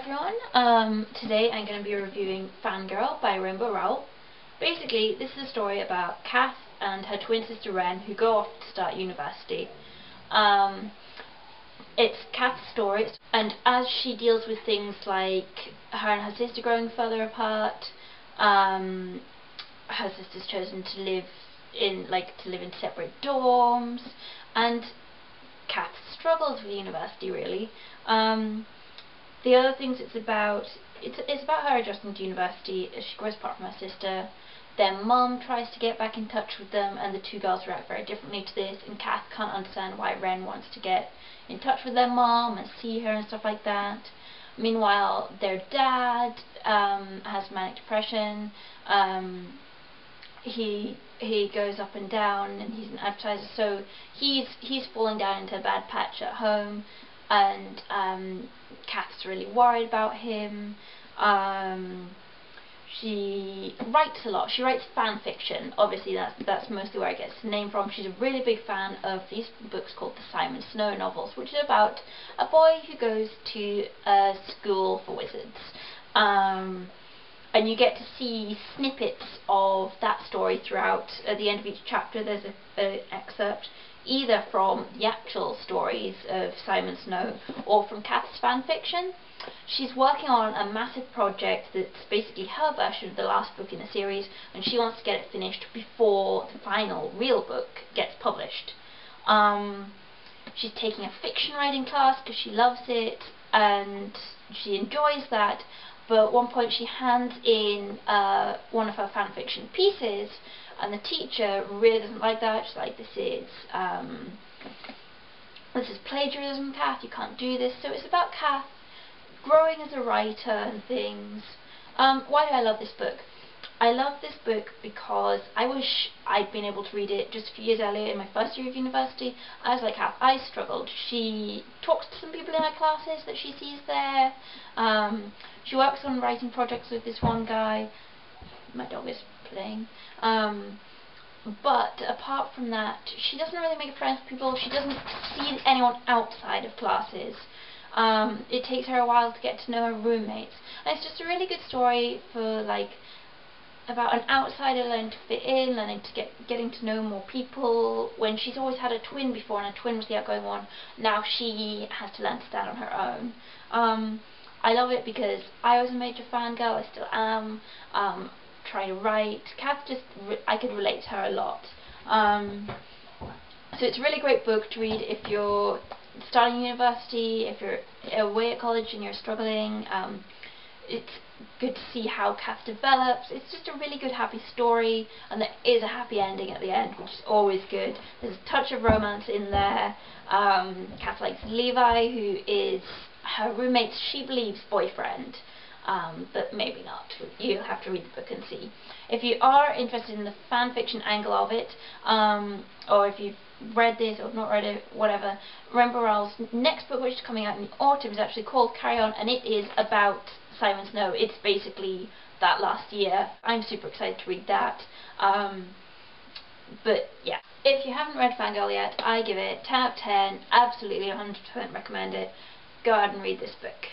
everyone, today I'm going to be reviewing Fangirl by Rowell. Basically, this is a story about Kath and her twin sister Ren who go off to start university. It's Kath's story, and as she deals with things like her and her sister growing further apart, her sister's chosen to live in separate dorms, and Kath struggles with university really. The other things it's about her adjusting to university as she grows apart from her sister. Their mum tries to get back in touch with them, and the two girls react very differently to this, and Kath can't understand why Ren wants to get in touch with their mum and see her and stuff like that. Meanwhile, their dad has manic depression. He goes up and down, and he's an advertiser, so he's falling down into a bad patch at home, and Kath's really worried about him. She writes a lot. She writes fan fiction. Obviously, that's mostly where it gets the name from. She's a really big fan of these books called the Simon Snow novels, which is about a boy who goes to a school for wizards. And you get to see snippets of that story throughout. At the end of each chapter there's an excerpt either from the actual stories of Simon Snow or from Kath's fan fiction. She's working on a massive project that's basically her version of the last book in the series, and she wants to get it finished before the final real book gets published. She's taking a fiction writing class because she loves it and she enjoys that. But at one point she hands in one of her fanfiction pieces, and the teacher really doesn't like that. She's like, this is plagiarism, Kath, you can't do this. So it's about Kath growing as a writer and things. Why do I love this book? I love this book because I wish I'd been able to read it just a few years earlier in my first year of university. I was like Kath, I struggled. She talks to some people in her classes that she sees there. She works on writing projects with this one guy. My dog is playing. But apart from that, she doesn't really make friends with people. She doesn't see anyone outside of classes. It takes her a while to get to know her roommates. And it's just a really good story for about an outsider learning to fit in, learning to getting to know more people, when she's always had a twin before, and a twin was the outgoing one. Now she has to learn to stand on her own. I love it because I was a major fangirl, I still am, trying to write. Kath I could relate to her a lot. So it's a really great book to read if you're starting university, if you're away at college and you're struggling. It's good to see how Kath develops. It's just a really good happy story, and there is a happy ending at the end, which is always good. There's a touch of romance in there. Kath likes Levi, who is her roommate's, she believes, boyfriend, but maybe not. You'll have to read the book and see. If you are interested in the fan fiction angle of it, or if you've read this or not read it, whatever, Rowell's next book, which is coming out in the autumn, is actually called Carry On, and it is about Simon Snow. It's basically that last year. I'm super excited to read that. But yeah, if you haven't read Fangirl yet, I give it 10 out of 10, absolutely 100% recommend it. Go out and read this book.